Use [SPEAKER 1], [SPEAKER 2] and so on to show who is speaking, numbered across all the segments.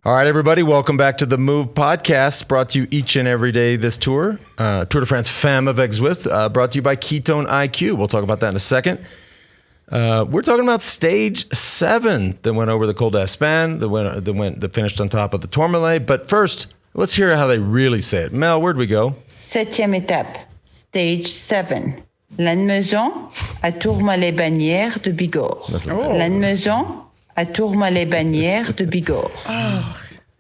[SPEAKER 1] All right, everybody, welcome back to the Move podcast, brought to you each and every day this tour. Tour de France Femmes avec Zwift, brought to you by Ketone IQ. We'll talk about that in a second. We're talking about stage 7 that went over the Col d'Aspin, that finished on top of the Tourmalet. But first, let's hear how they really say it. Mel, where'd we go?
[SPEAKER 2] 7e étape, stage 7. Lannemezan à Tourmalet-Bagnères de Bigorre. Lannemezan à Tourmalet-Bagnères de Bigorre.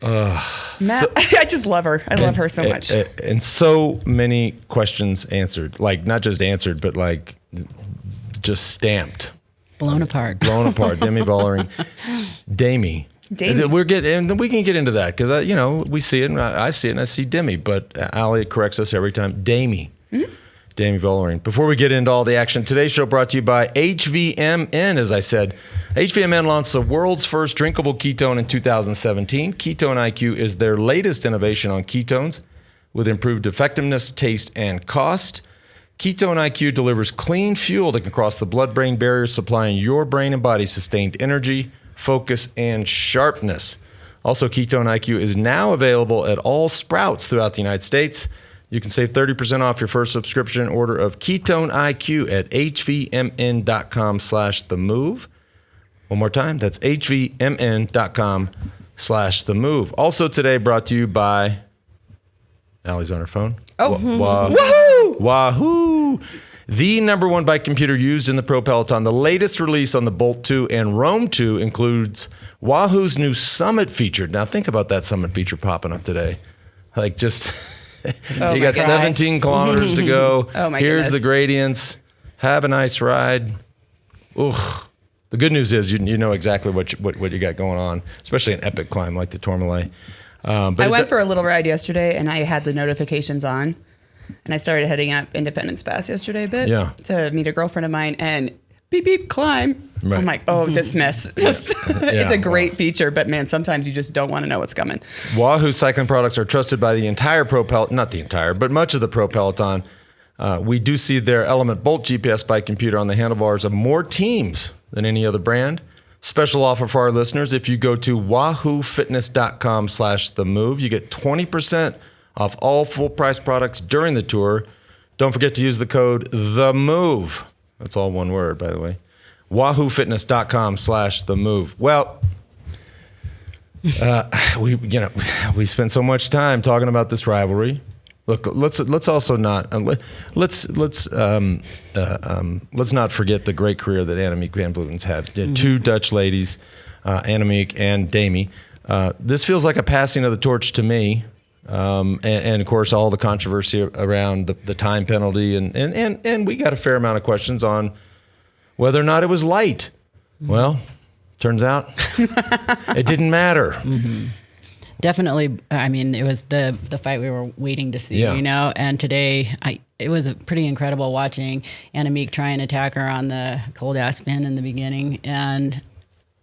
[SPEAKER 3] Matt, I just love her. I love her so much.
[SPEAKER 1] And so many questions answered. Like, not just answered, but like just stamped.
[SPEAKER 4] Blown apart.
[SPEAKER 1] Demi Vollering. Demi. And we can get into that because, we see it and I see it and I see Demi, but Allie corrects us every time. Demi. Mm-hmm. Demi Vollering. Before we get into all the action, today's show brought to you by HVMN, as I said. HVMN launched the world's first drinkable ketone in 2017. Ketone IQ is their latest innovation on ketones with improved effectiveness, taste, and cost. Ketone IQ delivers clean fuel that can cross the blood-brain barrier, supplying your brain and body sustained energy, focus, and sharpness. Also, Ketone IQ is now available at all Sprouts throughout the United States. You can save 30% off your first subscription order of Ketone IQ at hvmn.com/themove. One more time, that's hvmn.com/themove. Also today brought to you by, Allie's on her phone.
[SPEAKER 3] Woohoo!
[SPEAKER 1] Wahoo! The #1 bike computer used in the Pro Peloton. The latest release on the Bolt 2 and Roam 2 includes Wahoo's new Summit feature. Now think about that Summit feature popping up today. Like just... you got 17 kilometers to go. Here's
[SPEAKER 3] goodness.
[SPEAKER 1] the gradients. Have a nice ride. Ooh. The good news is you know exactly what you got going on, especially an epic climb like the Tourmalet.
[SPEAKER 3] But I went for a little ride yesterday, and I had the notifications on, and I started heading up Independence Pass yesterday a bit to meet a girlfriend of mine, and beep, beep, climb. Right. I'm like, dismiss. It's a great feature, but man, sometimes you just don't want to know what's coming.
[SPEAKER 1] Wahoo cycling products are trusted by the entire not the entire, but much of the Pro Peloton. We do see their Element Bolt GPS bike computer on the handlebars of more teams than any other brand. Special offer for our listeners. If you go to wahoofitness.com/themove, you get 20% off all full price products during the tour. Don't forget to use the code THEMOVE. That's all one word, by the way. wahoofitness.com/themove. Well, we spent so much time talking about this rivalry. Look, let's also not let's not forget the great career that Annemiek van Vleuten's had. Two Dutch ladies, Annemiek and Demi. This feels like a passing of the torch to me, and of course all the controversy around the time penalty, and we got a fair amount of questions on whether or not it was light. Well, turns out it didn't matter.
[SPEAKER 4] Mm-hmm. Definitely. I mean, it was the fight we were waiting to see, and today it was pretty incredible watching Annemiek try and attack her on the Col d'Aspin in the beginning and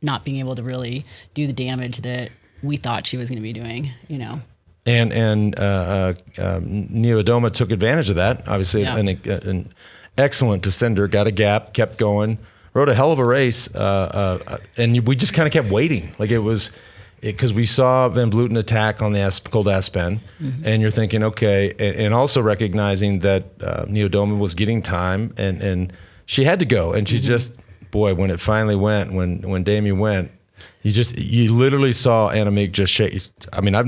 [SPEAKER 4] not being able to really do the damage that we thought she was going to be doing,
[SPEAKER 1] And Niewiadoma took advantage of that. Obviously, an excellent descender, got a gap, kept going, rode a hell of a race, and we just kind of kept waiting. Like it was... because we saw Van Vleuten attack on the Col d'Aspin, and you're thinking, okay, and also recognizing that Niewiadoma was getting time, and she had to go, and she just, boy, when it finally went, when Demi went, you literally saw Annemiek just shake. I mean, I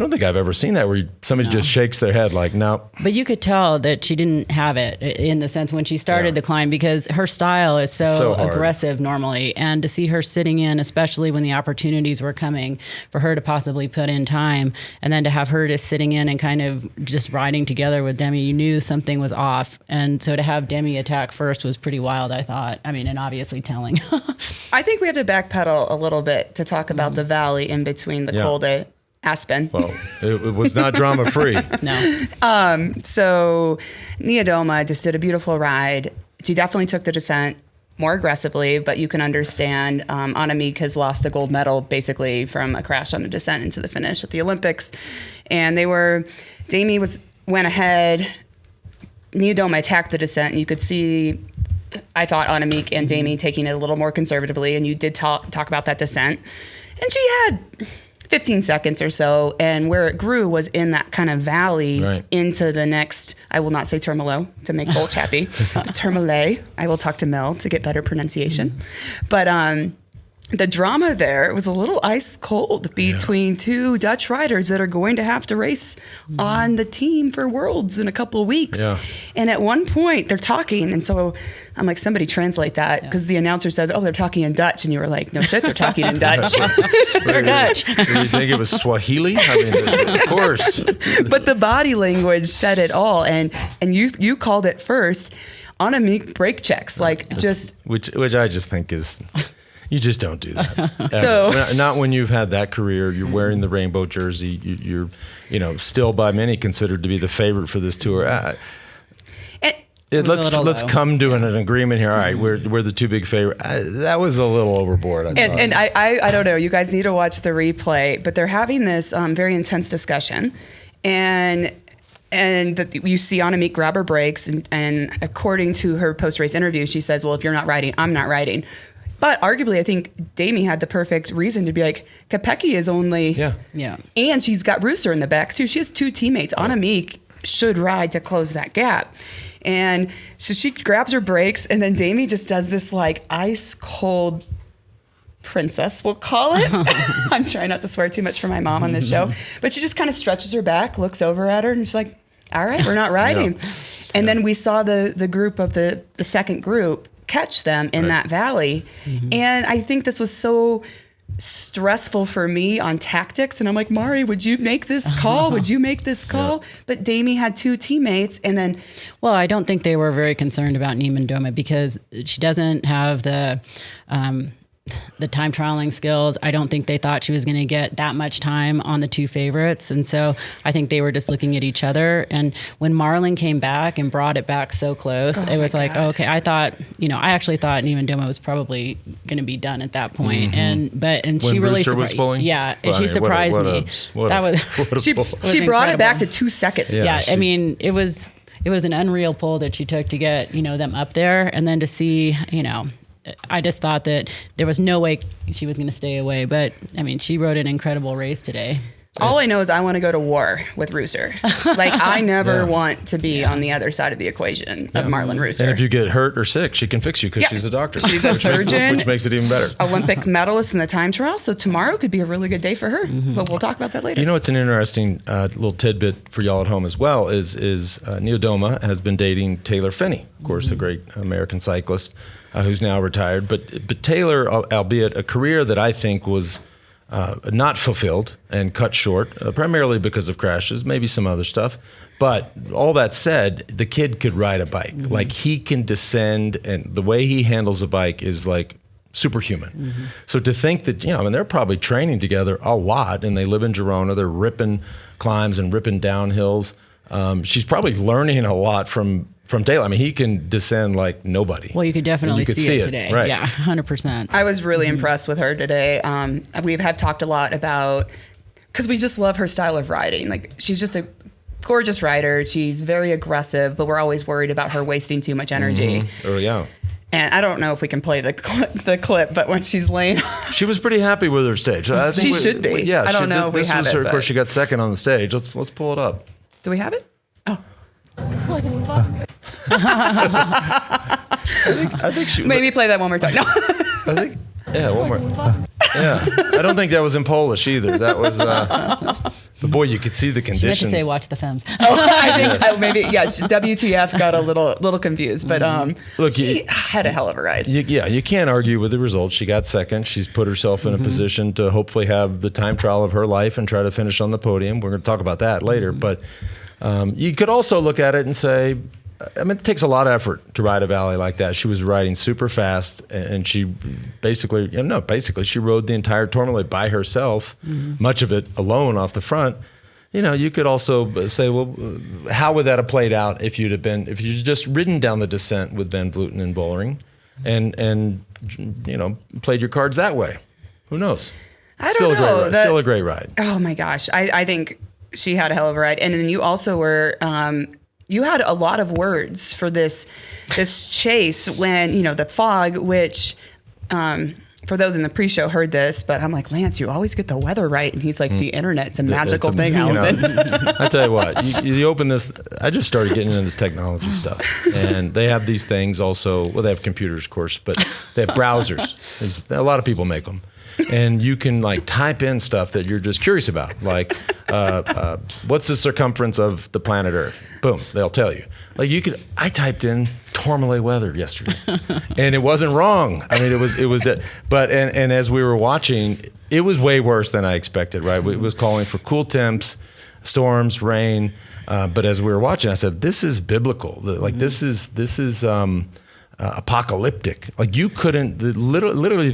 [SPEAKER 1] don't think I've ever seen that where somebody just shakes their head like, no.
[SPEAKER 4] But you could tell that she didn't have it in the sense when she started the climb because her style is so aggressive normally. And to see her sitting in, especially when the opportunities were coming for her to possibly put in time, and then to have her just sitting in and kind of just riding together with Demi, you knew something was off. And so to have Demi attack first was pretty wild, I thought. I mean, and obviously telling.
[SPEAKER 3] I think we have to backpedal a little bit to talk about the valley in between the Col d'Aspin.
[SPEAKER 1] Well, it was not drama free.
[SPEAKER 4] No.
[SPEAKER 3] So Niewiadoma just did a beautiful ride. She definitely took the descent more aggressively, but you can understand Annemiek has lost a gold medal basically from a crash on the descent into the finish at the Olympics. And Demi went ahead. Niewiadoma attacked the descent, and you could see, I thought, Annemiek and Demi taking it a little more conservatively, and you did talk about that descent. And 15 seconds or so. And where it grew was in that kind of valley into the next, I will not say Tourmalet to make Bolch happy. Tourmalet. I will talk to Mel to get better pronunciation. But the drama there was a little ice cold between two Dutch riders that are going to have to race on the team for Worlds in a couple of weeks. Yeah. And at one point they're talking. And so I'm like, somebody translate that, because the announcer said, oh, they're talking in Dutch. And you were like, no shit, they're talking in Dutch.
[SPEAKER 4] They're Dutch.
[SPEAKER 1] Did you think it was Swahili? I mean, of course.
[SPEAKER 3] But the body language said it all. And you called it first. Annemiek brake checks, like just.
[SPEAKER 1] Which I just think is. You just don't do that. So not when you've had that career. You're wearing the rainbow jersey. You're still by many considered to be the favorite for this tour. Let's come to an agreement here. All right, we're the two big favorite. That was a little overboard.
[SPEAKER 3] I don't know. You guys need to watch the replay. But they're having this very intense discussion, and you see Annemiek grab her brakes, and according to her post-race interview, she says, well, if you're not riding, I'm not riding. But arguably, I think Demi had the perfect reason to be like, Kopecky is only... Yeah. And she's got Rooster in the back, too. She has two teammates. Annemiek should ride to close that gap. And so she grabs her brakes, and then Demi just does this, like, ice-cold princess, we'll call it. I'm trying not to swear too much for my mom on this show. But she just kind of stretches her back, looks over at her, and she's like, all right, we're not riding. And then we saw the group of the second group catch them in that valley. And I think this was so stressful for me on tactics. And I'm like, Mari, would you make this call? Would you make this call? But Demi had two teammates. And then...
[SPEAKER 4] Well, I don't think they were very concerned about Niewiadoma because she doesn't have the time trialing skills. I don't think they thought she was going to get that much time on the two favorites. And so I think they were just looking at each other. And when Marlon came back and brought it back so close, it was like, oh, okay, I actually thought Niewiadoma was probably going to be done at that point. And she really surprised. Yeah, well, she surprised me.
[SPEAKER 3] She brought it back to 2 seconds.
[SPEAKER 4] Yeah, I mean, it was an unreal pull that she took to get, them up there, and then to see, I just thought that there was no way she was going to stay away. But, I mean, she rode an incredible race today.
[SPEAKER 3] All I know is I want to go to war with Rooster. Like, I never want to be on the other side of the equation of Marlon Rooster.
[SPEAKER 1] And if you get hurt or sick, she can fix you because she's a doctor.
[SPEAKER 3] She's a surgeon.
[SPEAKER 1] Which makes it even better.
[SPEAKER 3] Olympic medalist in the time trial. So tomorrow could be a really good day for her. But we'll talk about that later.
[SPEAKER 1] It's an interesting little tidbit for y'all at home as well is Niewiadoma has been dating Taylor Phinney, of course, a great American cyclist who's now retired. But Taylor, albeit a career that I think was... not fulfilled and cut short, primarily because of crashes, maybe some other stuff. But all that said, the kid could ride a bike. Like, he can descend, and the way he handles a bike is like superhuman. So to think that, they're probably training together a lot, and they live in Girona, they're ripping climbs and ripping downhills. She's probably learning a lot from Taylor. I mean, he can descend like nobody.
[SPEAKER 4] Well, you could definitely see it today.
[SPEAKER 1] Right.
[SPEAKER 4] Yeah, 100%.
[SPEAKER 3] I was really impressed with her today. We have talked a lot about, because we just love her style of riding. Like, she's just a gorgeous rider. She's very aggressive, but we're always worried about her wasting too much energy.
[SPEAKER 1] Oh, yeah.
[SPEAKER 3] And I don't know if we can play the clip, but when she's laying...
[SPEAKER 1] She was pretty happy with her stage. I think
[SPEAKER 3] she should be.
[SPEAKER 1] Yeah,
[SPEAKER 3] I don't know if we have it.
[SPEAKER 1] Of course, she got second on the stage. Let's pull it up.
[SPEAKER 3] Do we have it? Oh.
[SPEAKER 5] What the fuck?
[SPEAKER 1] I think she...
[SPEAKER 3] Maybe play that one more time. No.
[SPEAKER 1] I think... Yeah, one more. Yeah. I don't think that was in Polish either. That was... But boy, you could see the conditions.
[SPEAKER 4] She meant to say watch the Femmes.
[SPEAKER 3] I think maybe, WTF got a little confused. But look, she had a hell of a ride.
[SPEAKER 1] You can't argue with the results. She got second. She's put herself in a position to hopefully have the time trial of her life and try to finish on the podium. We're going to talk about that later. But you could also look at it and say, it takes a lot of effort to ride a valley like that. She was riding super fast, and she basically she rode the entire Tourmalet by herself, much of it alone off the front. You could also say, well, how would that have played out if you'd just ridden down the descent with Van Vleuten and Vollering, and played your cards that way? Who knows?
[SPEAKER 3] I don't know.
[SPEAKER 1] Still a great ride.
[SPEAKER 3] Oh my gosh, I think she had a hell of a ride, and then you also were. You had a lot of words for this chase when the fog, which for those in the pre-show heard this, but I'm like, Lance, you always get the weather right. And he's like, the internet's a magical thing, Allison.
[SPEAKER 1] I tell you what, you open this, I just started getting into this technology stuff. And they have these things also, well, they have computers, of course, but they have browsers. A lot of people make them. And you can like type in stuff that you're just curious about. Like, what's the circumference of the planet Earth? Boom, they'll tell you. Like I typed in Tourmalet weather yesterday, and it wasn't wrong. I mean, it was that. But and as we were watching, it was way worse than I expected. Right, it was calling for cool temps, storms, rain. But as we were watching, I said, "This is biblical. Like this is apocalyptic. Like you couldn't literally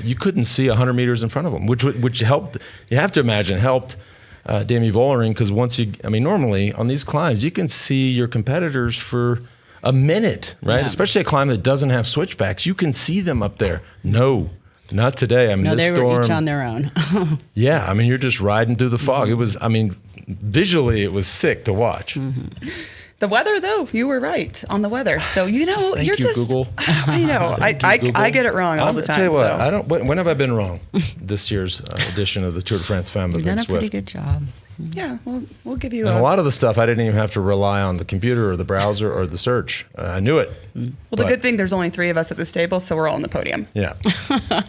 [SPEAKER 1] you couldn't see 100 meters in front of them, which helped. You have to imagine helped Demi Vollering, because normally on these climbs you can see your competitors for a minute, right? Yeah. Especially a climb that doesn't have switchbacks, you can see them up there. No, not today. I mean, this storm.
[SPEAKER 4] They were each on their own.
[SPEAKER 1] Yeah, I mean, you're just riding through the fog. It was, visually, it was sick to watch.
[SPEAKER 3] The weather, though, you were right on the weather. So
[SPEAKER 1] thank you, Google.
[SPEAKER 3] I know. I get it wrong all the time.
[SPEAKER 1] I'll tell you what. I don't. When have I been wrong? This year's edition of the Tour de France Femmes.
[SPEAKER 4] You've done a pretty good job.
[SPEAKER 3] Yeah, we'll give you.
[SPEAKER 1] And a lot of the stuff I didn't even have to rely on the computer or the browser or the search. I knew it.
[SPEAKER 3] Well, the good thing, there's only 3 of us at this table, so we're all on the podium.
[SPEAKER 1] Yeah.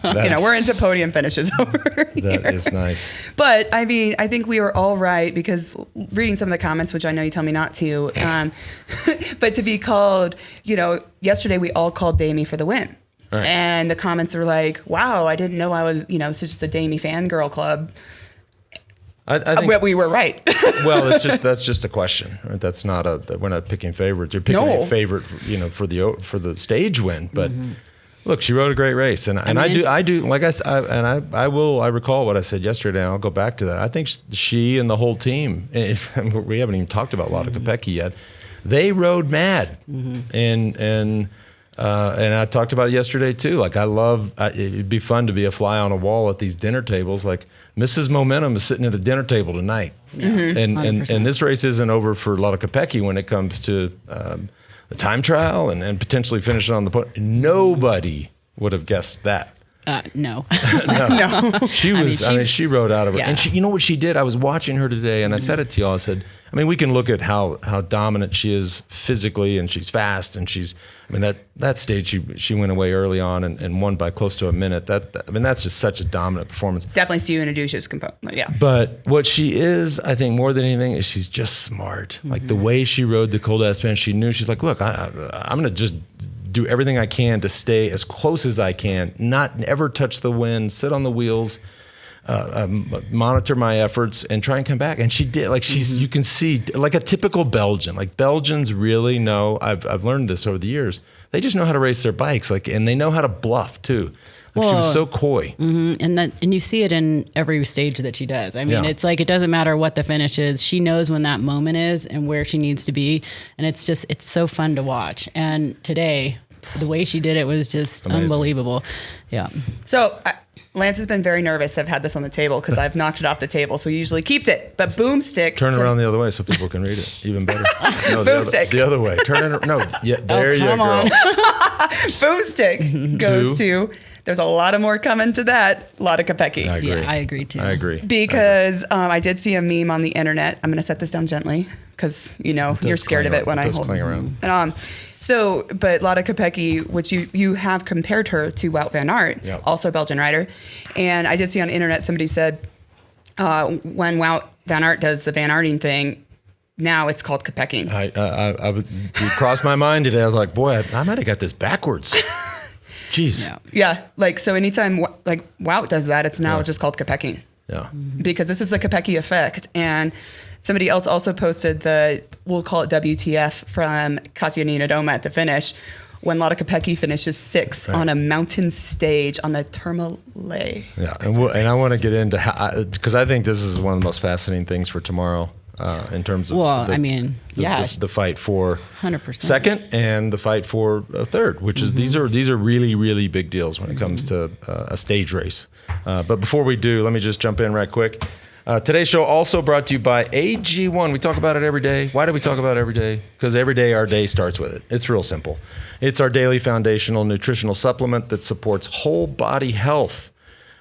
[SPEAKER 3] We're into podium finishes over here.
[SPEAKER 1] That is nice.
[SPEAKER 3] But I think we were all right, because reading some of the comments, which I know you tell me not to, but to be called, yesterday we all called Demi for the win. Right. And the comments are like, wow, I didn't know I was, it's just the Demi fangirl club.
[SPEAKER 1] I think
[SPEAKER 3] we were right.
[SPEAKER 1] Well, that's just a question. Right? That's not we're not picking favorites. You're picking a favorite, for the stage win. But look, she rode a great race, and I do like I recall what I said yesterday, and I'll go back to that. I think she and the whole team. We haven't even talked about Lotte Kopecky yet. They rode mad, and I talked about it yesterday too. Like it'd be fun to be a fly on a wall at these dinner tables. Like Mrs. Momentum is sitting at a dinner table tonight, and this race isn't over for Lotte Kopecky when it comes to the time trial and potentially finishing on the podium. Nobody would have guessed that.
[SPEAKER 4] No.
[SPEAKER 1] No. She was. She rode out of her. Yeah. And you know what she did? I was watching her today, and I said it to y'all. I said, we can look at how dominant she is physically, and she's fast, and she's. That stage she went away early on and won by close to a minute. That's just such a dominant performance.
[SPEAKER 3] Definitely see you in a douche's component. Yeah.
[SPEAKER 1] But what she is, I think, more than anything, is she's just smart. Like the way she rode the Col d'Espagne, she knew, she's like, look, I'm going to just do everything I can to stay as close as I can, not ever touch the wind, sit on the wheels, monitor my efforts, and try and come back. And she did. Like you can see, like a typical Belgian. Like Belgians really know. I've learned this over the years. They just know how to race their bikes. And they know how to bluff too. Like she was so coy.
[SPEAKER 4] And you see it in every stage that she does. It's like, it doesn't matter what the finish is. She knows when that moment is and where she needs to be. And it's so fun to watch. And today, the way she did it was just amazing. Unbelievable. Yeah.
[SPEAKER 3] So Lance has been very nervous. I've had this on the table because I've knocked it off the table. So he usually keeps it. But boomstick.
[SPEAKER 1] Turn it around the other way so people can read it. Even better. No,
[SPEAKER 3] boomstick.
[SPEAKER 1] The other way. Turn it. No. Yeah. There you go.
[SPEAKER 3] Boomstick goes to. There's a lot of more coming to that. Lotte Kopecky.
[SPEAKER 1] I agree.
[SPEAKER 4] Yeah, I agree too.
[SPEAKER 1] I agree.
[SPEAKER 3] Because I did see a meme on the internet. I'm going to set this down gently because, you're scared of it when I hold it.
[SPEAKER 1] Around.
[SPEAKER 3] But Lotte Kopecky, which you have compared her to Wout van Aert, also a Belgian rider. And I did see on the internet, somebody said when Wout van Aert does the Van Aerting thing, now it's called Kopecking.
[SPEAKER 1] It crossed my mind today. I was like, boy, I might have got this backwards. Jeez.
[SPEAKER 3] Yeah. Like, so anytime Wout does that, it's now just called Kopecking.
[SPEAKER 1] Yeah.
[SPEAKER 3] Because this is the Kopecky effect. And somebody else also posted we'll call it WTF from Kasia Niewiadoma at the finish, when Lotte Kopecky finishes 6th on a mountain stage on the Tourmalet.
[SPEAKER 1] Yeah. And I want to get into because I think this is one of the most fascinating things for tomorrow. In terms of the fight for
[SPEAKER 4] 100%.
[SPEAKER 1] second and the fight for a third, which is these are really, really big deals when it comes to a stage race. But before we do, let me just jump in right quick. Today's show also brought to you by AG1. We talk about it every day. Why do we talk about it every day? Because every day our day starts with it. It's real simple. It's our daily foundational nutritional supplement that supports whole body health.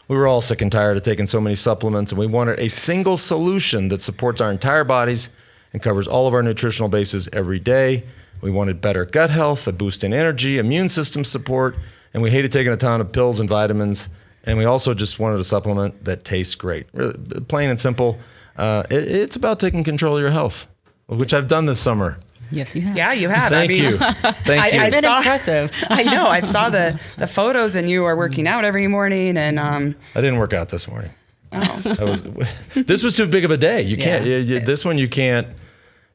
[SPEAKER 1] We were all sick and tired of taking so many supplements, and we wanted a single solution that supports our entire bodies and covers all of our nutritional bases every day. We wanted better gut health, a boost in energy, immune system support, and we hated taking a ton of pills and vitamins. And we also just wanted a supplement that tastes great. Really, plain and simple. It's about taking control of your health, which I've done this summer.
[SPEAKER 4] Yes, you have.
[SPEAKER 3] Yeah, you have.
[SPEAKER 1] Thank you. Thank you.
[SPEAKER 4] It's been impressive.
[SPEAKER 3] I know. I saw the photos, and you are working out every morning. And
[SPEAKER 1] I didn't work out this morning. This was too big of a day. You can't. This one you can't.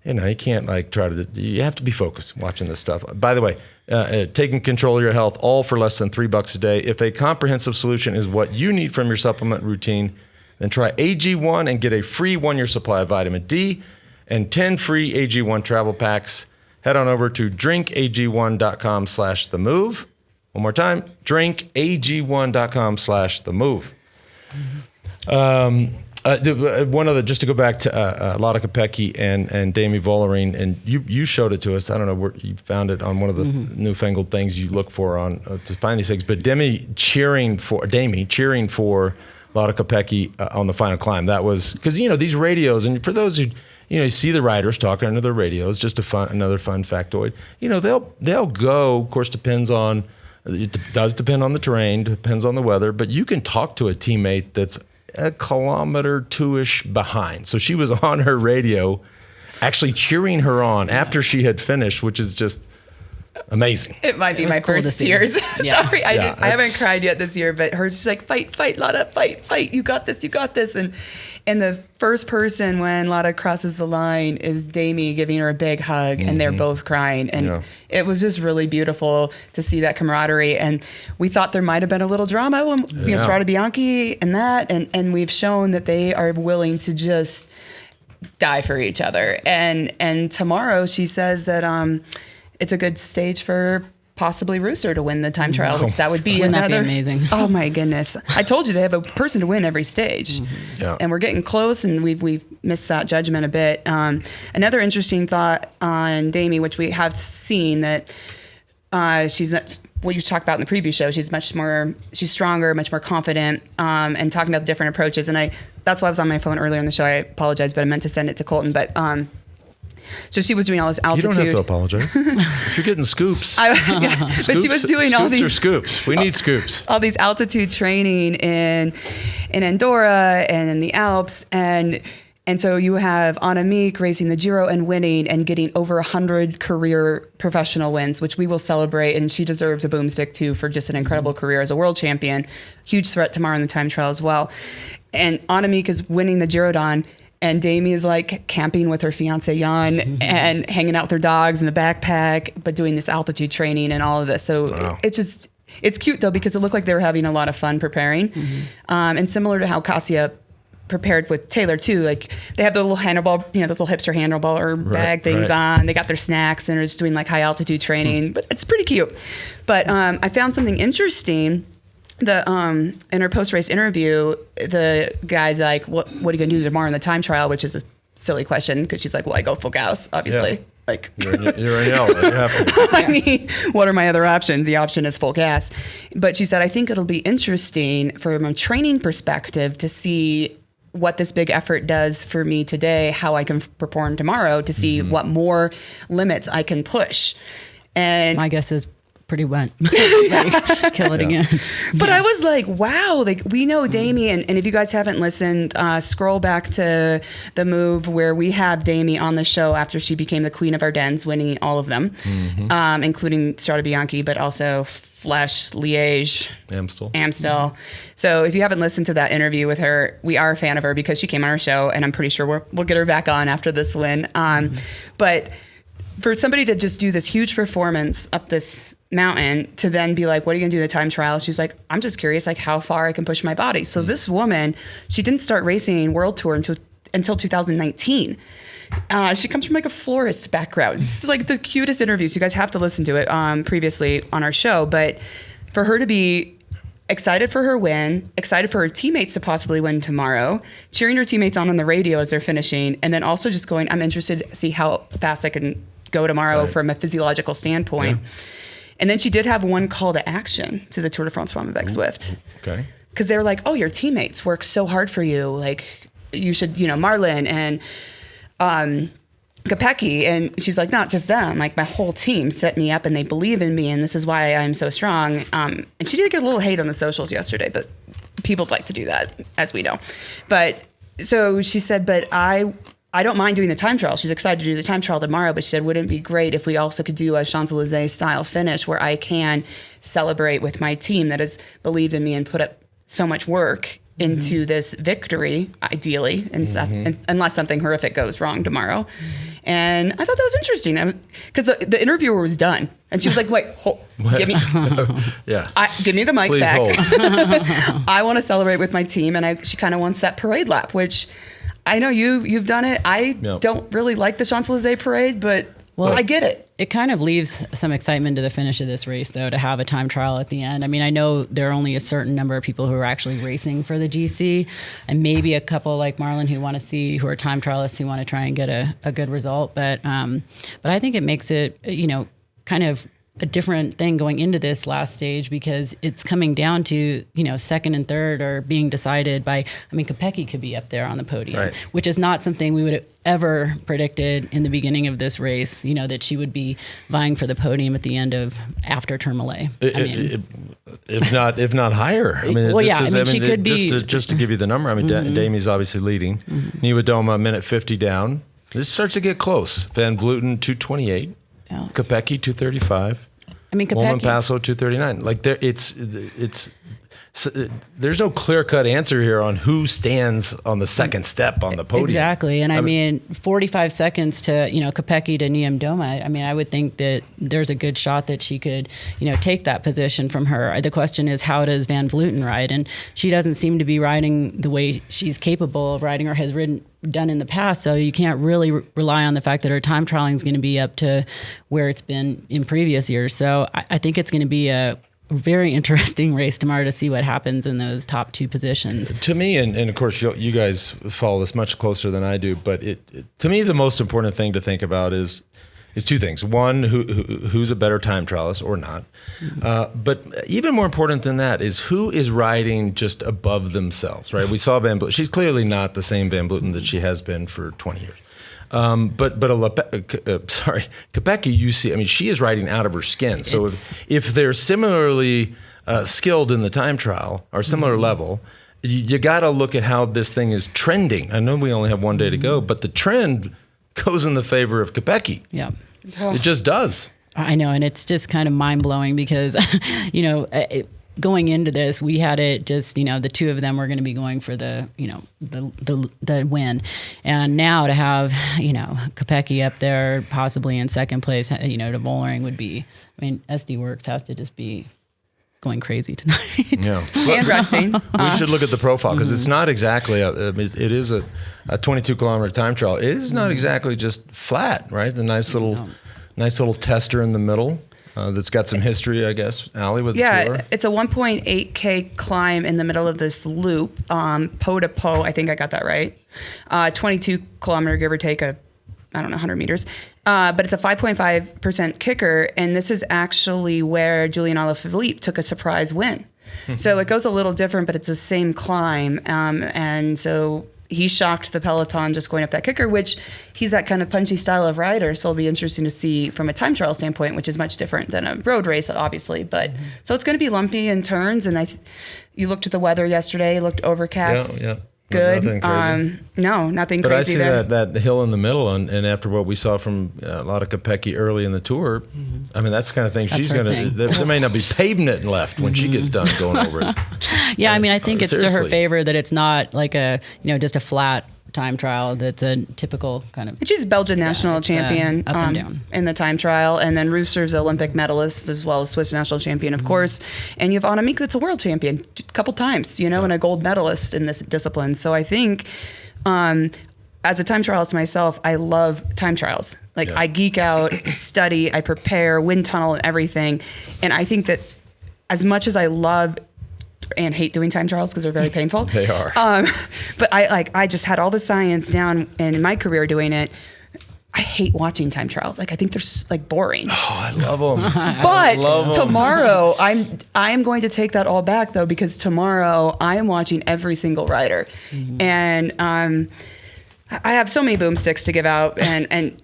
[SPEAKER 1] You can't you have to be focused watching this stuff. By the way, taking control of your health, all for less than $3 a day. If a comprehensive solution is what you need from your supplement routine, then try AG1 and get a free 1-year supply of vitamin D and 10 free AG1 travel packs. Head on over to drinkag1.com/themove. One more time, drinkag1.com/themove. One other, just to go back to Lotte Kopecky and Demi Vollering, and you showed it to us. I don't know where you found it on one of the newfangled things you look for on to find these things. But Demi cheering for Lotte Kopecky on the final climb. That was because these radios, and for those who you see the riders talking under their radios. Just another fun factoid. They'll go. Of course, it does depend on the terrain, depends on the weather. But you can talk to a teammate that's a kilometer 2-ish behind. So she was on her radio actually cheering her on after she had finished, which is just amazing.
[SPEAKER 3] It might be my first tears.
[SPEAKER 4] Yeah.
[SPEAKER 3] Sorry, I haven't cried yet this year, but her just like, fight, Lotte, fight. You got this. And the first person when Lotte crosses the line is Demi giving her a big hug, and they're both crying. And it was just really beautiful to see that camaraderie. And we thought there might have been a little drama when, Strade Bianchi and that, and we've shown that they are willing to just die for each other. And tomorrow she says that it's a good stage for possibly Rooster to win the time trial, which that would be
[SPEAKER 4] Wouldn't
[SPEAKER 3] another.
[SPEAKER 4] that be amazing?
[SPEAKER 3] Oh my goodness! I told you they have a person to win every stage, and we're getting close, and we've missed that judgment a bit. Another interesting thought on Demi, which we have seen that she's not. What you talked about in the preview show, she's stronger, much more confident, and talking about the different approaches. And that's why I was on my phone earlier in the show. I apologize, but I meant to send it to Colton, but. So she was doing all this altitude.
[SPEAKER 1] You don't have to apologize. If you're getting scoops.
[SPEAKER 3] But she was doing all these
[SPEAKER 1] scoops. We need scoops.
[SPEAKER 3] All these altitude training in Andorra and in the Alps. And so you have Annemiek racing the Giro and winning and getting over 100 career professional wins, which we will celebrate. And she deserves a boomstick too for just an incredible career as a world champion. Huge threat tomorrow in the time trial as well. And Annemiek is winning the Giro Dawn. And Demi is like camping with her fiance Jan and hanging out with her dogs in the backpack, but doing this altitude training and all of this. So it's cute though, because it looked like they were having a lot of fun preparing. And similar to how Kasia prepared with Taylor too, like they have the little handlebar, those little hipster handlebar or bag things on. They got their snacks and are just doing like high altitude training, but it's pretty cute. But I found something interesting. In her post-race interview, the guy's like, what are you going to do tomorrow in the time trial? Which is a silly question because she's like, well, I go full gas, obviously. Yeah. Like
[SPEAKER 1] you're in yellow. You have to.
[SPEAKER 3] I mean, what are my other options? The option is full gas. But she said, I think it'll be interesting from a training perspective to see what this big effort does for me today, how I can perform tomorrow, to see what more limits I can push. And
[SPEAKER 4] my guess is pretty went. Kill it again.
[SPEAKER 3] But I was like, wow, like we know Demi, and if you guys haven't listened, scroll back to the move where we have Demi on the show after she became the queen of Ardennes, winning all of them, including Strade Bianchi, but also Flesh, Liège, Amstel. So if you haven't listened to that interview with her, we are a fan of her because she came on our show, and I'm pretty sure we'll get her back on after this win. But for somebody to just do this huge performance up this mountain to then be like, what are you gonna do in the time trial? She's like, I'm just curious, like how far I can push my body. So this woman, she didn't start racing World Tour until 2019. She comes from like a florist background. This is like the cutest interview. So you guys have to listen to it previously on our show. But for her to be excited for her win, excited for her teammates to possibly win tomorrow, cheering her teammates on the radio as they're finishing, and then also just going, I'm interested to see how fast I can go tomorrow from a physiological standpoint. Yeah. And then she did have one call to action to the Tour de France Femmes avec Zwift.
[SPEAKER 1] Okay.
[SPEAKER 3] Because they were like, oh, your teammates work so hard for you. Like, you should, Marlon and Kopecky. And she's like, not just them. Like, my whole team set me up and they believe in me. And this is why I'm so strong. And she did get a little hate on the socials yesterday, but people like to do that, as we know. But so she said, but I don't mind doing the time trial. She's excited to do the time trial tomorrow, but she said, wouldn't it be great if we also could do a Champs-Élysées style finish where I can celebrate with my team that has believed in me and put up so much work into this victory, ideally, and unless something horrific goes wrong tomorrow. And I thought that was interesting because the interviewer was done. And she was like, wait, give me give me the mic. Please back. I want to celebrate with my team. And she kind of wants that parade lap, which I know you've done it. I don't really like the Champs-Élysées parade, but I get it.
[SPEAKER 4] It kind of leaves some excitement to the finish of this race, though, to have a time trial at the end. I mean, I know there are only a certain number of people who are actually racing for the GC, and maybe a couple like Marlon who are time trialists who want to try and get a good result. But I think it makes it, kind of a different thing going into this last stage because it's coming down to, second and third are being decided by, Kopecky could be up there on the podium, which is not something we would have ever predicted in the beginning of this race, that she would be vying for the podium at the end of after Tourmalet. If not higher. She could be.
[SPEAKER 1] Just to give you the number, Demi's obviously leading. Niewiadoma, minute 50 down. This starts to get close. Van Vleuten, 2:28. Yeah. Kopecky 2:35. Kopecky. Passo 2:39. Like there's no clear-cut answer here on who stands on the second step on the podium.
[SPEAKER 4] Exactly. And 45 seconds to, Kopecky to Niewiadoma. I would think that there's a good shot that she could, take that position from her. The question is, how does Van Vleuten ride? And she doesn't seem to be riding the way she's capable of riding or has done in the past. So you can't really rely on the fact that her time trialing is going to be up to where it's been in previous years. So I think it's going to be a very interesting race tomorrow to see what happens in those top two positions.
[SPEAKER 1] To me, and of course you guys follow this much closer than I do, but to me the most important thing to think about is two things. One, who's a better time trialist or not. But even more important than that is who is riding just above themselves, right? We saw Van Vleuten. She's clearly not the same Van Vleuten that she has been for 20 years. Kopecky, you see, she is riding out of her skin. So if they're similarly skilled in the time trial or similar level, you got to look at how this thing is trending. I know we only have one day to go, but the trend goes in the favor of Kopecky.
[SPEAKER 4] Yeah.
[SPEAKER 1] It just does.
[SPEAKER 4] I know, and it's just kind of mind-blowing because, going into this, we had it just, the two of them were going to be going for the win. And now to have, Kopecky up there possibly in second place, to Vollering would be, SD Works has to just be going crazy tonight.
[SPEAKER 1] Yeah.
[SPEAKER 3] And resting.
[SPEAKER 1] We should look at the profile because it's not exactly, it is a 22-kilometer time trial. It is not exactly just flat, right? The nice little tester in the middle. That's got some history, I guess, Allie, with the tour.
[SPEAKER 3] It's a 1.8K climb in the middle of this loop, Pau to Pau, I think I got that right. 22-kilometer, give or take, 100 meters. But it's a 5.5% kicker, and this is actually where Julian Alaphilippe took a surprise win. So it goes a little different, but it's the same climb. And so he shocked the peloton just going up that kicker, which he's that kind of punchy style of rider. So it'll be interesting to see from a time trial standpoint, which is much different than a road race, obviously. But so it's going to be lumpy in turns. And you looked at the weather yesterday, it looked overcast.
[SPEAKER 1] Yeah.
[SPEAKER 3] Good.
[SPEAKER 1] Nothing crazy.
[SPEAKER 3] No, nothing
[SPEAKER 1] but
[SPEAKER 3] crazy
[SPEAKER 1] there.
[SPEAKER 3] But
[SPEAKER 1] I see that hill in the middle, and after what we saw from a lot of Kopecky early in the tour, that's the kind of thing she's going to. There may not be pavement left when she gets done going over it.
[SPEAKER 4] Yeah, I think it's seriously to her favor that it's not like just a flat time trial that's a typical kind of.
[SPEAKER 3] She's Belgian national champion
[SPEAKER 4] up and down
[SPEAKER 3] in the time trial, and then Rooster's Olympic medalist as well as Swiss national champion, of course. And you have Annemiek that's a world champion a couple times, and a gold medalist in this discipline. So I think, as a time trialist myself, I love time trials. I geek out, study, I prepare, wind tunnel, and everything. And I think that as much as I love and hate doing time trials because they're very painful.
[SPEAKER 1] They are.
[SPEAKER 3] But I just had all the science down, and in my career doing it, I hate watching time trials. Like, I think they're like boring.
[SPEAKER 1] Oh, I love them.
[SPEAKER 3] But tomorrow, I'm going to take that all back though, because tomorrow I am watching every single rider, and I have so many boomsticks to give out, and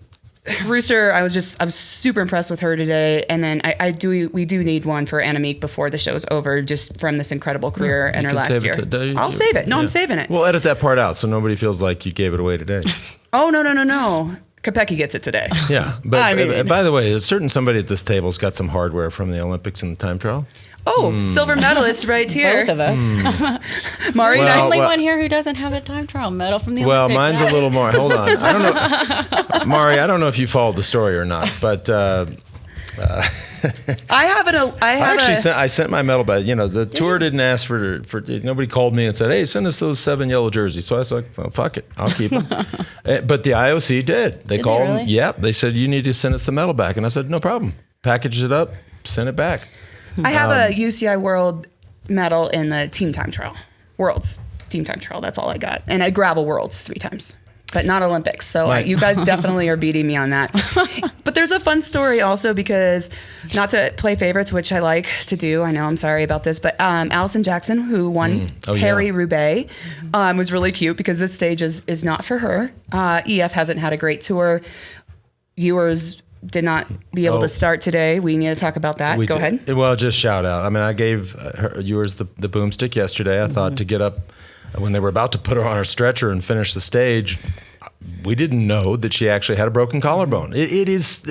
[SPEAKER 3] Rooster, I was super impressed with her today, and then we do need one for Annemiek before the show's over, just from this incredible career in her last year. I'll save it. No, I'm saving it.
[SPEAKER 1] We'll edit that part out so nobody feels like you gave it away today.
[SPEAKER 3] Oh, no. Kopecky gets it today.
[SPEAKER 1] Yeah, but by the way, a certain somebody at this table's got some hardware from the Olympics and the time trial.
[SPEAKER 3] Oh, silver medalist right here.
[SPEAKER 4] Both of us.
[SPEAKER 3] Mari,
[SPEAKER 4] the only one here who doesn't have a time trial medal from the
[SPEAKER 1] Well,
[SPEAKER 4] Olympics.
[SPEAKER 1] mine's a little more. Hold on. I don't know, Mari. I don't know if you followed the story or not, but I sent my medal back. The tour didn't ask for nobody called me and said, "Hey, send us those 7 yellow jerseys." So I was like, "Well, fuck it, I'll keep them." But the IOC did. They called.
[SPEAKER 4] Really?
[SPEAKER 1] Yep. They said you need to send us the medal back, and I said, "No problem. Package it up, send it back."
[SPEAKER 3] I have a UCI World medal in the team time trial. Worlds team time trial. That's all I got. And a gravel Worlds 3 times, but not Olympics. So you guys definitely are beating me on that. But there's a fun story also, because not to play favorites, which I like to do. I know, I'm sorry about this, but Allison Jackson, who won Paris-Roubaix, was really cute because this stage is not for her. EF hasn't had a great tour. Ewers did not be able to start today. We need to talk about that. Go ahead.
[SPEAKER 1] Well, just shout out. I mean, I gave yours the boomstick yesterday. I thought to get up when they were about to put her on her stretcher and finish the stage. We didn't know that she actually had a broken collarbone. It is,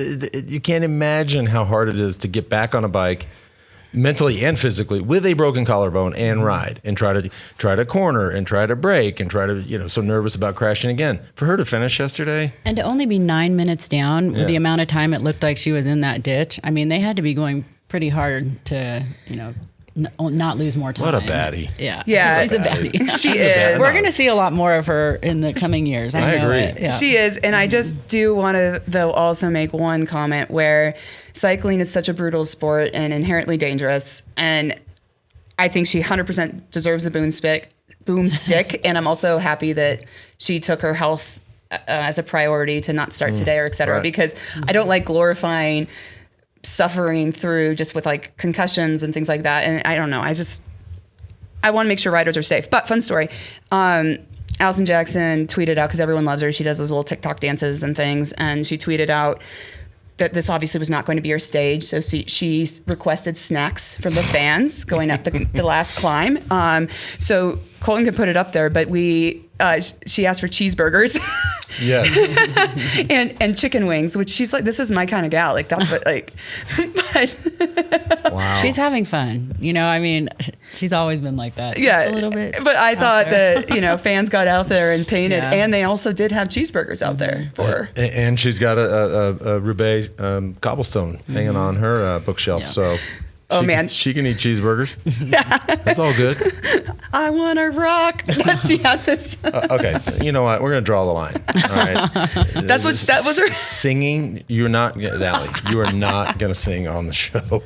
[SPEAKER 1] you can't imagine how hard it is to get back on a bike mentally and physically with a broken collarbone and ride and try to corner and try to brake and try to, so nervous about crashing again. For her to finish yesterday.
[SPEAKER 4] And to only be 9 minutes down with the amount of time it looked like she was in that ditch. I mean, they had to be going pretty hard to, not lose more time.
[SPEAKER 1] What a baddie.
[SPEAKER 3] Yeah.
[SPEAKER 4] She's a baddie.
[SPEAKER 3] She is.
[SPEAKER 4] We're going to see a lot more of her in the coming years.
[SPEAKER 1] I agree.
[SPEAKER 4] Yeah.
[SPEAKER 3] She is. And I just do want to, though, also make one comment where cycling is such a brutal sport and inherently dangerous. And I think she 100% deserves a boomstick. And I'm also happy that she took her health as a priority to not start today or et cetera, because I don't like glorifying suffering through just with like concussions and things like that. And I don't know. I want to make sure riders are safe. But fun story. Allison Jackson tweeted out, because everyone loves her. She does those little TikTok dances and things. And she tweeted out that this obviously was not going to be her stage. So she requested snacks from the fans going up the last climb. So Colton can put it up there, but she asked for cheeseburgers.
[SPEAKER 1] Yes.
[SPEAKER 3] and chicken wings, which she's like, this is my kind of gal. Like, that's what, like, but
[SPEAKER 1] Wow.
[SPEAKER 4] She's having fun. I mean, she's always been like that.
[SPEAKER 3] Yeah.
[SPEAKER 4] Just a little bit.
[SPEAKER 3] But I thought that, fans got out there and painted, and they also did have cheeseburgers out there for her.
[SPEAKER 1] And she's got a Roubaix cobblestone hanging on her bookshelf.
[SPEAKER 4] Yeah.
[SPEAKER 1] So she can eat cheeseburgers. That's all good.
[SPEAKER 3] I want to rock. She had this.
[SPEAKER 1] Okay, you know what? We're gonna draw the line. All right.
[SPEAKER 3] That was her
[SPEAKER 1] singing. You're not, Allie. You are not gonna sing on the show.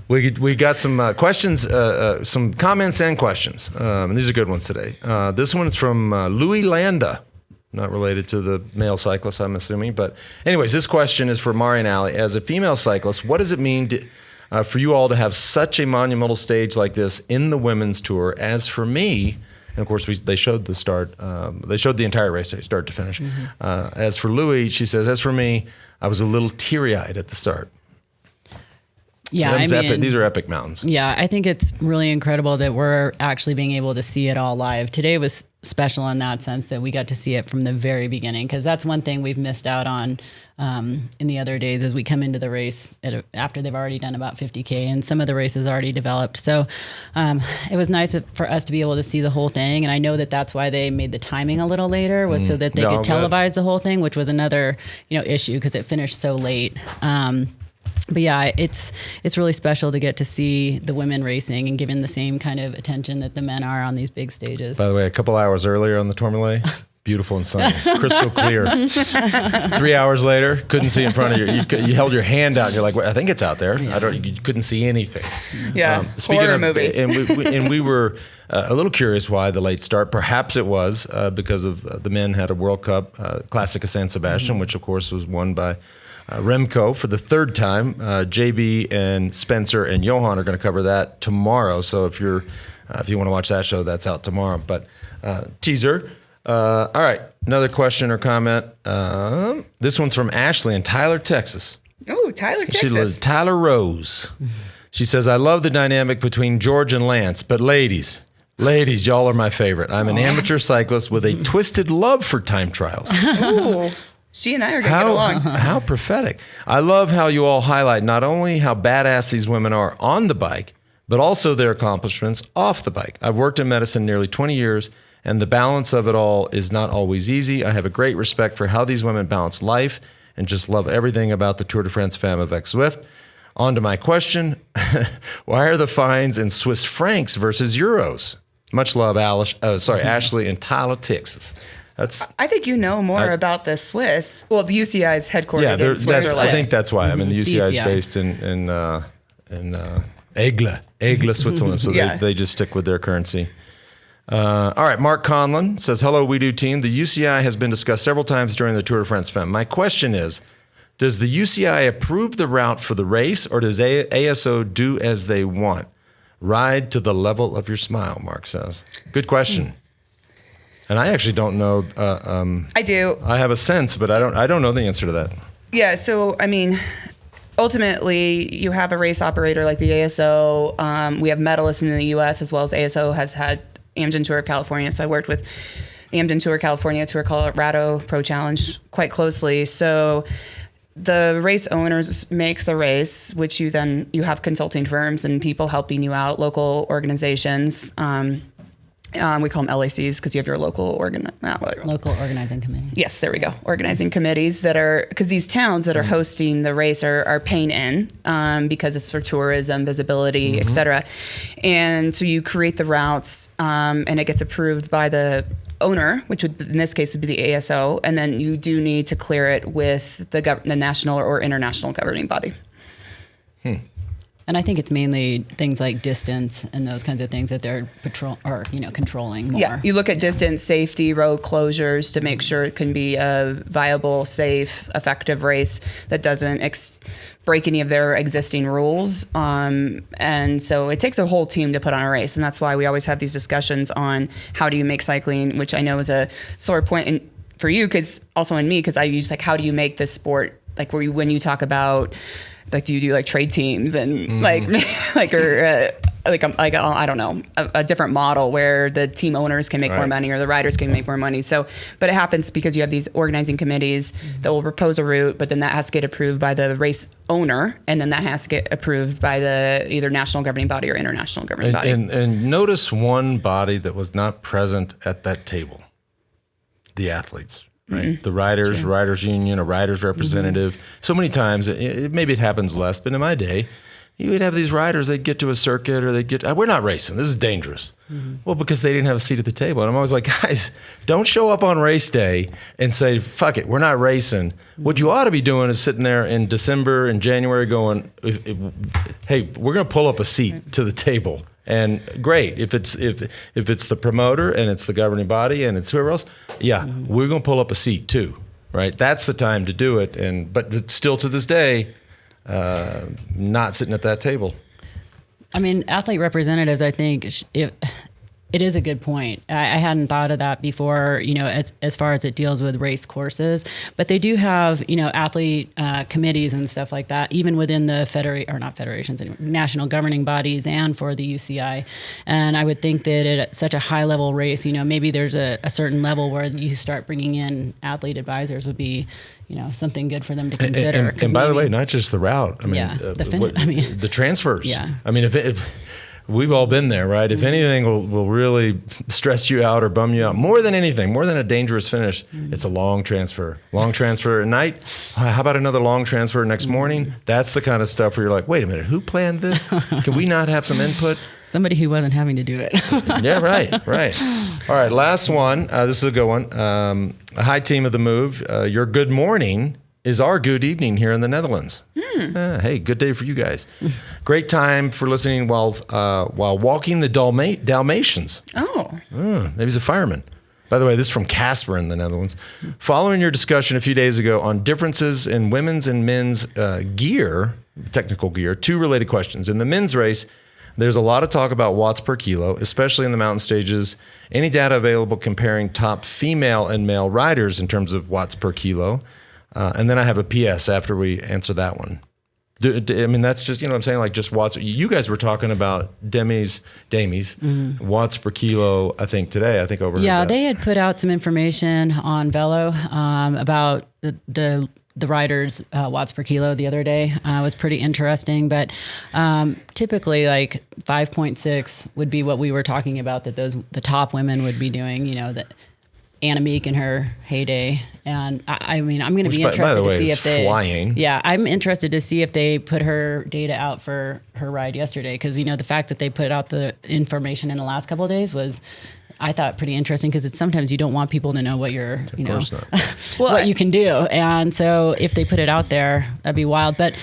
[SPEAKER 1] We got some questions, some comments and questions. And these are good ones today. This one is from Louis Landa. Not related to the male cyclist, I'm assuming. But anyways, this question is for Mari and Allie. As a female cyclist, what does it mean for you all to have such a monumental stage like this in the women's tour? As for me, and of course they showed the start, they showed the entire race, start to finish. As for Louis, she says, as for me, I was a little teary-eyed at the start.
[SPEAKER 4] Yeah,
[SPEAKER 1] These are epic mountains.
[SPEAKER 4] Yeah, I think it's really incredible that we're actually being able to see it all live. Today was special in that sense that we got to see it from the very beginning, because that's one thing we've missed out on in the other days as we come into the race after they've already done about 50K and some of the races already developed. So it was nice for us to be able to see the whole thing. And I know that that's why they made the timing a little later, was so that they could televise the whole thing, which was another issue because it finished so late. But yeah, it's really special to get to see the women racing and given the same kind of attention that the men are on these big stages.
[SPEAKER 1] By the way, a couple hours earlier on the Tourmalet, beautiful and sunny, crystal clear. 3 hours later, couldn't see in front of you. You held your hand out, and you're like, well, I think it's out there.
[SPEAKER 4] Yeah.
[SPEAKER 1] You couldn't see anything.
[SPEAKER 3] Yeah,
[SPEAKER 1] Speaking
[SPEAKER 3] horror
[SPEAKER 1] of,
[SPEAKER 3] movie.
[SPEAKER 1] and we were a little curious why the late start. Perhaps it was because of the men had a World Cup Classic of San Sebastian, which of course was won by Remco for the third time. JB and Spencer and Johan are going to cover that tomorrow. So if you want to watch that show, that's out tomorrow. But teaser. All right, another question or comment. This one's from Ashley in Tyler, Texas.
[SPEAKER 3] Oh, Tyler, Texas.
[SPEAKER 1] Tyler Rose. She says, I love the dynamic between George and Lance, but ladies, y'all are my favorite. I'm an amateur cyclist with a twisted love for time trials.
[SPEAKER 3] Ooh, she and I are going to get along.
[SPEAKER 1] How prophetic. I love how you all highlight not only how badass these women are on the bike, but also their accomplishments off the bike. I've worked in medicine nearly 20 years, and the balance of it all is not always easy. I have a great respect for how these women balance life and just love everything about the Tour de France Femmes avec Zwift. On to my question. Why are the fines in Swiss francs versus euros? Much love, Ashley in Tyler, Texas.
[SPEAKER 3] I think you know more about the Swiss. Well, the UCI is headquartered in Switzerland.
[SPEAKER 1] I think that's why. I mean, the UCI is based in Aigle, Switzerland. So they just stick with their currency. All right, Mark Conlon says, hello, We Do team. The UCI has been discussed several times during the Tour de France Femmes. My question is, does the UCI approve the route for the race, or does ASO do as they want? Ride to the level of your smile, Mark says. Good question. And I actually don't know.
[SPEAKER 3] I do.
[SPEAKER 1] I have a sense, but I don't know the answer to that.
[SPEAKER 3] Yeah, so, I mean, ultimately, you have a race operator like the ASO. We have medalists in the U.S. as well as ASO has had Amgen Tour California. So I worked with the Amgen Tour California, Tour Colorado Pro Challenge quite closely. So the race owners make the race, which you have consulting firms and people helping you out, local organizations. We call them LACs because you have your local organizing committee. Yes, there we go. Organizing committees that are, because these towns that are hosting the race are paying in because it's for tourism, visibility, et cetera. And so you create the routes and it gets approved by the owner, which would in this case would be the ASO, and then you do need to clear it with the national or international governing body.
[SPEAKER 4] And I think it's mainly things like distance and those kinds of things that they're controlling more.
[SPEAKER 3] Yeah, you look at distance, safety, road closures to make sure it can be a viable, safe, effective race that doesn't break any of their existing rules. And so it takes a whole team to put on a race, and that's why we always have these discussions on how do you make cycling, which I know is a sore point for you, because also in me, because I use how do you make this sport, when you talk about. Do you do trade teams and I don't know, a different model where the team owners can make more money or the riders can make more money. So, but it happens because you have these organizing committees that will propose a route, but then that has to get approved by the race owner, and then that has to get approved by the either national governing body or international governing body.
[SPEAKER 1] And notice one body that was not present at that table: the athletes. Right, the riders union, a riders representative. So many times, maybe it happens less, but in my day, you would have these riders. They'd get to a circuit, or they'd get. We're not racing. This is dangerous. Well, because they didn't have a seat at the table, and I'm always like, guys, don't show up on race day and say, "Fuck it, we're not racing." What you ought to be doing is sitting there in December and January, going, "Hey, we're going to pull up a seat to the table." And great, if it's the promoter and it's the governing body and it's whoever else, we're going to pull up a seat too, right? That's the time to do it. But still to this day, not sitting at that table.
[SPEAKER 4] I mean, athlete representatives, I think it is a good point. I hadn't thought of that before, as far as it deals with race courses, but they do have, athlete committees and stuff like that, even within the national governing bodies and for the UCI. And I would think that at such a high level race, maybe there's a certain level where you start bringing in athlete advisors would be, something good for them to consider.
[SPEAKER 1] And by the way, not just the route. I mean, the transfers. Yeah. I mean, if we've all been there, right? If anything will really stress you out or bum you out, more than anything, more than a dangerous finish, it's a long transfer. Long transfer at night. How about another long transfer next morning? That's the kind of stuff where you're like, wait a minute, who planned this? Can we not have some input?
[SPEAKER 4] Somebody who wasn't having to do it.
[SPEAKER 1] Yeah, right. All right, last one. This is a good one. Hi, team of the Move. Your good morning is our good evening here in the Netherlands. Hey, good day for you guys. Great time for listening while walking the Dalmatians. Maybe he's a fireman. By the way, this is from Casper in the Netherlands. Following your discussion a few days ago on differences in women's and men's gear, technical gear, 2 related questions. In the men's race, there's a lot of talk about watts per kilo, especially in the mountain stages. Any data available comparing top female and male riders in terms of watts per kilo? And then I have a PS after we answer that one. I mean, that's just, you know what I'm saying? Like just watts. You guys were talking about Demi's watts per kilo, I think today, over.
[SPEAKER 4] Yeah, they had put out some information on Velo about the riders' watts per kilo the other day. It was pretty interesting, but typically like 5.6 would be what we were talking about that the top women would be doing, you know, that Annemiek in her heyday. And I mean, I'm going to be interested to see if they flying. Yeah, I'm interested to see if they put her data out for her ride yesterday, because you know the fact that they put out the information in the last couple of days was, I thought, pretty interesting, because it's sometimes you don't want people to know what you're, you know, what you can do. And so if they put it out there, that'd be wild. But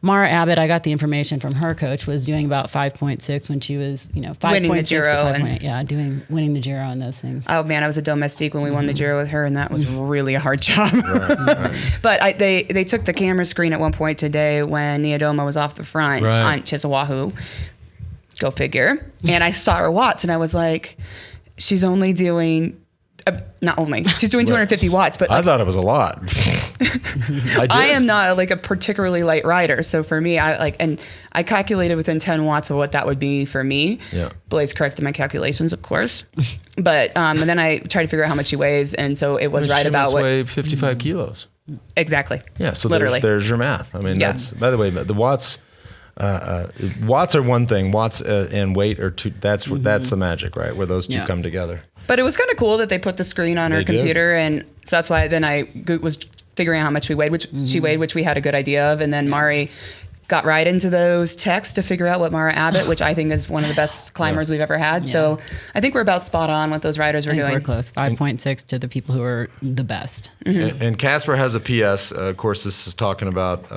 [SPEAKER 4] Mara Abbott, I got the information from her coach, was doing about 5.6 when she was, you know, 5.6
[SPEAKER 3] winning the Giro
[SPEAKER 4] to 5.8. Winning the Giro and those things.
[SPEAKER 3] Oh man, I was a domestique when we won the Giro with her, and that was really a hard job. Right. But they took the camera screen at one point today when Niewiadoma was off the front on Chiswahoo. Go figure. And I saw her watts, and I was like, she's only doing. She's doing 250 watts, but
[SPEAKER 1] I thought it was a lot.
[SPEAKER 3] I am not like a particularly light rider, so for me, I calculated within 10 watts of what that would be for me. Yeah, Blaze corrected my calculations, of course, but and then I tried to figure out how much she weighs, and so it was right about what.
[SPEAKER 1] Weigh 55 kilos.
[SPEAKER 3] Exactly.
[SPEAKER 1] Yeah, so literally, there's your math. I mean, that's, by the way, the watts. Watts are one thing. Watts and weight are two. That's the magic, right? Where those two come together.
[SPEAKER 3] But it was kind of cool that they put the screen on her computer, and so that's why then I was figuring out how much we weighed, which she weighed, which we had a good idea of, and then Mari got right into those texts to figure out what Mara Abbott, which I think is one of the best climbers we've ever had. Yeah. So I think we're about spot on what those riders were doing.
[SPEAKER 4] We're close, 5.6 to the people who are the best.
[SPEAKER 1] And Casper has a PS. Of course, this is talking about.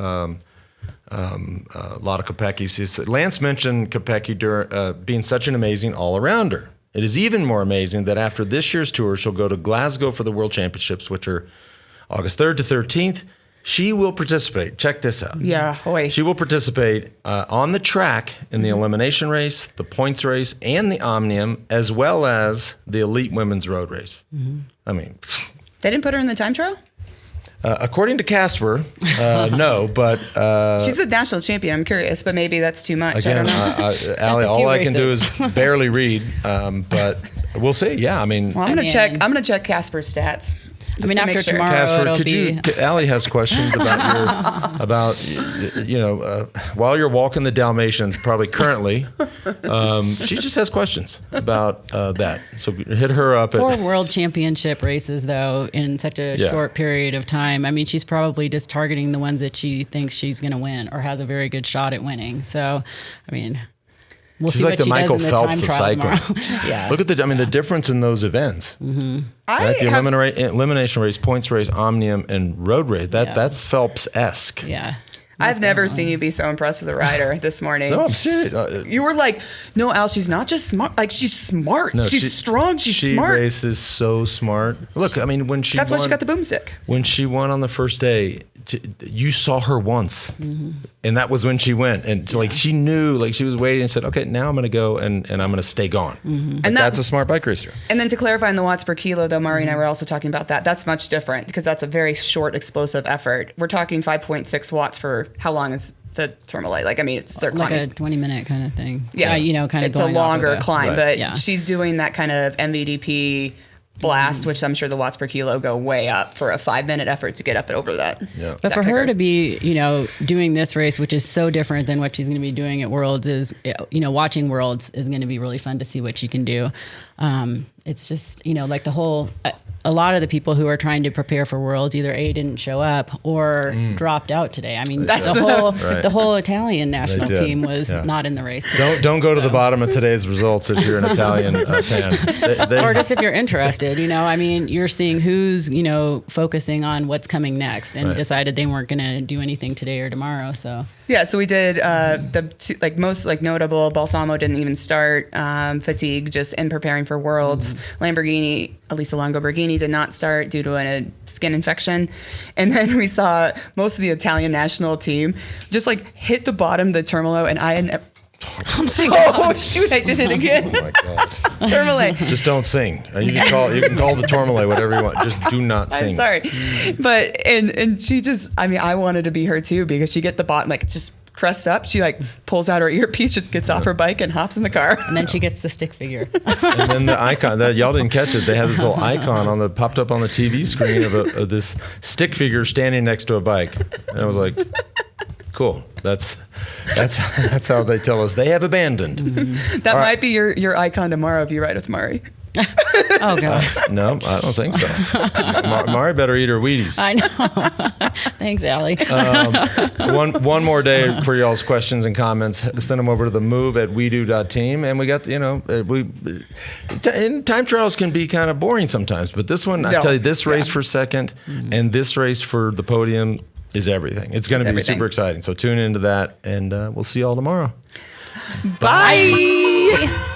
[SPEAKER 1] Lotte Kopecky. Lance mentioned Kopecky being such an amazing all-arounder. It is even more amazing that after this year's tour, she'll go to Glasgow for the World Championships, which are August 3rd to 13th. She will participate. Check this out.
[SPEAKER 3] Yeah, hoy.
[SPEAKER 1] She will participate on the track in the elimination race, the points race, and the Omnium, as well as the elite women's road race. I mean,
[SPEAKER 3] they didn't put her in the time trial?
[SPEAKER 1] According to Casper, no, but...
[SPEAKER 3] she's the national champion. I'm curious, but maybe that's too much.
[SPEAKER 1] Again,
[SPEAKER 3] I don't know.
[SPEAKER 1] Allie, all I can do is barely read, but we'll see. Yeah, I mean...
[SPEAKER 3] Well, I'm going to check Casper's stats.
[SPEAKER 4] I mean, after tomorrow,
[SPEAKER 1] Casper, Allie has questions about while you're walking the Dalmatians, probably currently, she just has questions about that. So hit her up.
[SPEAKER 4] 4 world championship races, though, in such a short period of time. I mean, she's probably just targeting the ones that she thinks she's going to win or has a very good shot at winning. So, I mean...
[SPEAKER 1] She's like the Michael Phelps of cycling.
[SPEAKER 4] Yeah.
[SPEAKER 1] Look at the difference in those events. Right? The elimination race, points race, Omnium, and road race. That's Phelps-esque.
[SPEAKER 4] Yeah.
[SPEAKER 3] I've never seen you be so impressed with a rider this morning.
[SPEAKER 1] No, I'm serious.
[SPEAKER 3] You were like, no, Al, she's not just smart. Like, she's smart. No, she's strong. She's smart.
[SPEAKER 1] She races so smart. Look, I mean,
[SPEAKER 3] That's why she got the boomstick.
[SPEAKER 1] When she won on the first day, you saw her once, and that was when she went, and like she knew, like she was waiting and said, "Okay, now I'm going to go and I'm going to stay gone." And that's a smart bike racer.
[SPEAKER 3] And then to clarify on the watts per kilo, though, Mari and I were also talking about that. That's much different because that's a very short, explosive effort. We're talking 5.6 watts for how long is the Tourmalet? Like, I mean, it's
[SPEAKER 4] like a 20-minute kind of thing.
[SPEAKER 3] Yeah,
[SPEAKER 4] kind of.
[SPEAKER 3] It's a longer climb, but she's doing that kind of MVDP blast, which I'm sure the watts per kilo go way up for a 5-minute effort to get up and over that.
[SPEAKER 1] Yeah.
[SPEAKER 4] But for her to be, doing this race, which is so different than what she's going to be doing at Worlds, is, watching Worlds is going to be really fun to see what she can do. it's just, like the whole, a lot of the people who are trying to prepare for Worlds either didn't show up or dropped out today. I mean, the whole Italian national team was not in the race today.
[SPEAKER 1] Don't go to the bottom of today's results if you're an Italian fan.
[SPEAKER 4] Or just if you're interested, I mean, you're seeing who's, focusing on what's coming next and decided they weren't going to do anything today or tomorrow. So.
[SPEAKER 3] Yeah, so we did the two, most notable. Balsamo didn't even start. Fatigue just in preparing for Worlds. Lamborghini, Elisa Longo Borghini did not start due to a skin infection. And then we saw most of the Italian national team just hit the bottom of the Tourmalet, and I had. Shoot! I did it again. Oh my God. Tourmalet.
[SPEAKER 1] Just don't sing. You can call the Tourmalet whatever you want. Just do not sing.
[SPEAKER 3] I'm sorry, but and she just. I mean, I wanted to be her too because she get the bottom just crusts up. She pulls out her earpiece, just gets off her bike and hops in the car.
[SPEAKER 4] And then she gets the stick figure.
[SPEAKER 1] And then the icon that y'all didn't catch it. They had this little icon popped up on the TV screen of this stick figure standing next to a bike, and I was like, cool. That's how they tell us they have abandoned.
[SPEAKER 3] Mm-hmm. That might be your icon tomorrow if you ride with Mari.
[SPEAKER 4] Oh God.
[SPEAKER 1] No, I don't think so. Mari better eat her Wheaties.
[SPEAKER 4] I know. Thanks, Allie.
[SPEAKER 1] One more day for y'all's questions and comments. Send them over to the move@wedo.team, and we got and time trials can be kind of boring sometimes, but this one, I tell you, this race for second and this race for the podium is everything. It's going to be super exciting. So tune into that, and we'll see y'all tomorrow.
[SPEAKER 3] Bye.